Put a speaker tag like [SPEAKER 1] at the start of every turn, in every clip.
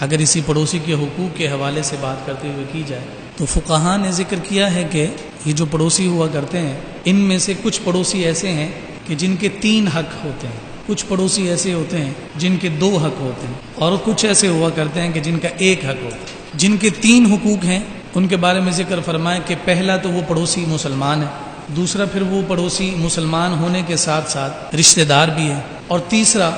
[SPEAKER 1] اگر اسی پڑوسی کے حقوق کے حوالے سے بات کرتے ہوئے کی جائے تو فقہا نے ذکر کیا ہے کہ یہ جو پڑوسی ہوا کرتے ہیں ان میں سے کچھ پڑوسی ایسے ہیں کہ جن کے 3 حق ہوتے ہیں، کچھ پڑوسی ایسے ہوتے ہیں جن کے 2 حق ہوتے ہیں، اور کچھ ایسے ہوا کرتے ہیں کہ جن کا 1 حق ہوتا ہے۔ جن کے 3 حقوق ہیں ان کے بارے میں ذکر فرمائے کہ پہلا تو وہ پڑوسی مسلمان ہے، دوسرا پھر وہ پڑوسی مسلمان ہونے کے ساتھ ساتھ رشتہ دار بھی ہے، اور تیسرا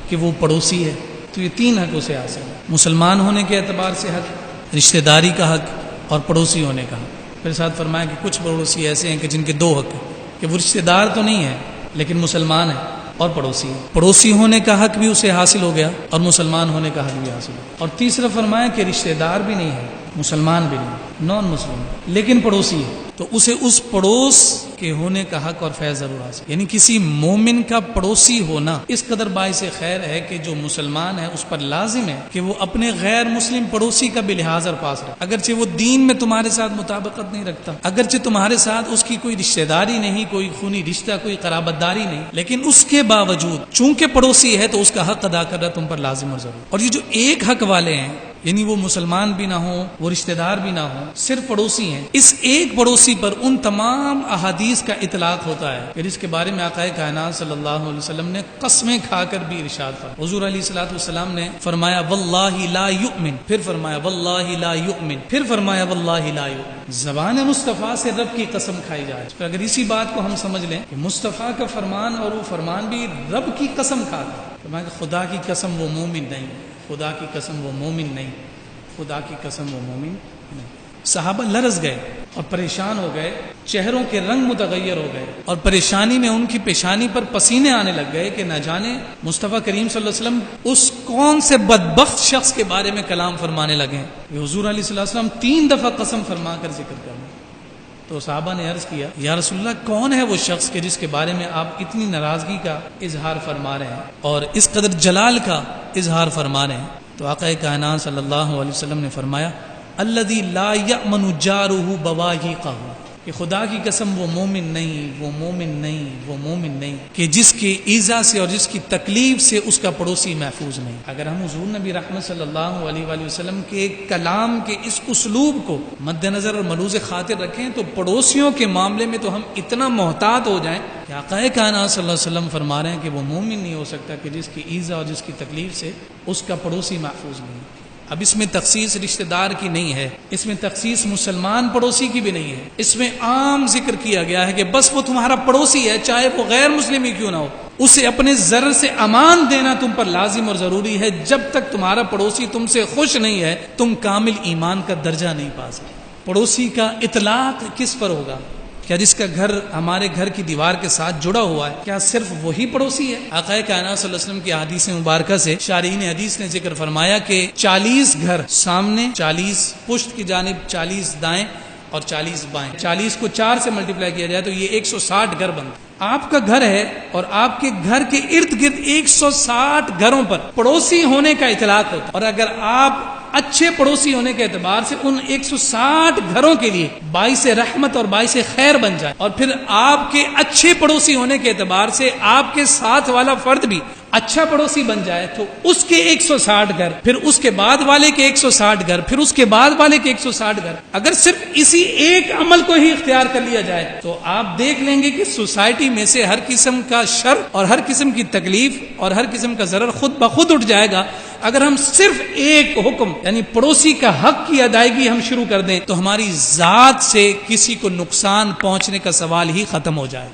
[SPEAKER 1] کہ وہ پڑوسی ہے۔ تو یہ 3 حق اسے حاصل ہے، مسلمان ہونے کے اعتبار سے حق، رشتہ داری کا حق، اور پڑوسی ہونے کا حق۔ پھر ساتھ فرمایا کہ کچھ پڑوسی ایسے ہیں کہ جن کے 2 حق ہیں، کہ وہ رشتہ دار تو نہیں ہے لیکن مسلمان ہے اور پڑوسی ہے۔ پڑوسی ہونے کا حق بھی اسے حاصل ہو گیا اور مسلمان ہونے کا حق بھی حاصل ہو گیا۔ اور تیسرا فرمایا کہ رشتہ دار بھی نہیں ہے، مسلمان بھی نہیں، نان مسلم، لیکن پڑوسی ہے، تو اسے اس پڑوس کے ہونے کا حق اور فیض ضرور حاصل۔ یعنی کسی مومن کا پڑوسی ہونا اس قدر باعث خیر ہے کہ جو مسلمان ہے اس پر لازم ہے کہ وہ اپنے غیر مسلم پڑوسی کا بھی لحاظ اور پاس رکھے، اگرچہ وہ دین میں تمہارے ساتھ مطابقت نہیں رکھتا، اگرچہ تمہارے ساتھ اس کی کوئی رشتہ داری نہیں، کوئی خونی رشتہ، کوئی قرابت داری نہیں، لیکن اس کے باوجود چونکہ پڑوسی ہے تو اس کا حق ادا کرنا تم پر لازم اور ضرور۔ اور یہ جو 1 حق والے ہیں، یعنی وہ مسلمان بھی نہ ہوں، وہ رشتہ دار بھی نہ ہوں، صرف پڑوسی ہیں، اس ایک پڑوسی پر ان تمام احادیث کا اطلاق ہوتا ہے کہ جس کے بارے میں آقا کائنات صلی اللہ علیہ وسلم نے قسمیں کھا کر بھی ارشاد فرمایا۔ حضور علیہ الصلوۃ والسلام نے فرمایا واللہ لا یؤمن، پھر فرمایا واللہ لا یؤمن، پھر فرمایا واللہ لا یؤمن۔ زبان مصطفیٰ سے رب کی قسم کھائی جائے، تو اگر اسی بات کو ہم سمجھ لیں کہ مصطفیٰ کا فرمان اور وہ فرمان بھی رب کی قسم کھا کر، فرمایا کہ خدا کی قسم وہ مومن نہیں، خدا کی قسم وہ مومن نہیں، خدا کی قسم وہ مومن نہیں۔ صحابہ لرز گئے اور پریشان ہو گئے، چہروں کے رنگ متغیر ہو گئے، اور پریشانی میں ان کی پیشانی پر پسینے آنے لگ گئے کہ نہ جانے مصطفیٰ کریم صلی اللہ علیہ وسلم اس کون سے بدبخت شخص کے بارے میں کلام فرمانے لگے کہ حضور علیہ صلی اللہ علیہ وسلم 3 دفعہ قسم فرما کر ذکر کرنا۔ تو صحابہ نے عرض کیا یا رسول اللہ کون ہے وہ شخص کہ جس کے بارے میں آپ اتنی ناراضگی کا اظہار فرما رہے ہیں اور اس قدر جلال کا اظہار فرما رہے ہیں؟ تو آقا کائنات صلی اللہ علیہ وسلم نے فرمایا الذی لا یأمن جارہ بواہقہ، کہ خدا کی قسم وہ مومن نہیں، وہ مومن نہیں، وہ مومن نہیں کہ جس کی ایذا سے اور جس کی تکلیف سے اس کا پڑوسی محفوظ نہیں۔ اگر ہم حضور نبی رحمت صلی اللہ علیہ وآلہ وسلم کے کلام کے اس اسلوب کو مد نظر اور ملوز خاطر رکھیں تو پڑوسیوں کے معاملے میں تو ہم اتنا محتاط ہو جائیں کہ آقا کائنات صلی اللہ علیہ وسلم فرما رہے ہیں کہ وہ مومن نہیں ہو سکتا کہ جس کی ایذا اور جس کی تکلیف سے اس کا پڑوسی محفوظ نہیں۔ اب اس میں تخصیص رشتہ دار کی نہیں ہے، اس میں تخصیص مسلمان پڑوسی کی بھی نہیں ہے، اس میں عام ذکر کیا گیا ہے کہ بس وہ تمہارا پڑوسی ہے چاہے وہ غیر مسلم ہی کیوں نہ ہو، اسے اپنے ضرر سے امان دینا تم پر لازم اور ضروری ہے۔ جب تک تمہارا پڑوسی تم سے خوش نہیں ہے تم کامل ایمان کا درجہ نہیں پا سکتے۔ پڑوسی کا اطلاق کس پر ہوگا؟ کیا جس کا گھر ہمارے گھر کی دیوار کے ساتھ جڑا ہوا ہے کیا صرف وہی پڑوسی ہے؟ آقا کائنات صلی اللہ علیہ وسلم کی حدیث مبارکہ سے شارحین حدیث نے ذکر فرمایا کہ 40 گھر سامنے، 40 پشت کی جانب، 40 دائیں اور 40 بائیں، 40 کو 4 سے ملٹیپلائی کیا جائے تو یہ 160 گھر بنتے۔ آپ کا گھر ہے اور آپ کے گھر کے ارد گرد 160 گھروں پر پڑوسی ہونے کا اطلاق ہوتا ہے، اور اگر آپ اچھے پڑوسی ہونے کے اعتبار سے ان 160 گھروں کے لیے باعث رحمت اور باعث خیر بن جائے، اور پھر آپ کے اچھے پڑوسی ہونے کے اعتبار سے آپ کے ساتھ والا فرد بھی اچھا پڑوسی بن جائے تو اس کے 160 گھر، پھر اس کے بعد والے کے 160 گھر، پھر اس کے بعد والے کے 160 گھر، اگر صرف اسی ایک عمل کو ہی اختیار کر لیا جائے تو آپ دیکھ لیں گے کہ سوسائٹی میں سے ہر قسم کا شر اور ہر قسم کی تکلیف اور ہر قسم کا ضرر خود بخود اٹھ جائے گا۔ اگر ہم صرف ایک حکم یعنی پڑوسی کا حق کی ادائیگی ہم شروع کر دیں تو ہماری ذات سے کسی کو نقصان پہنچنے کا سوال ہی ختم ہو جائے۔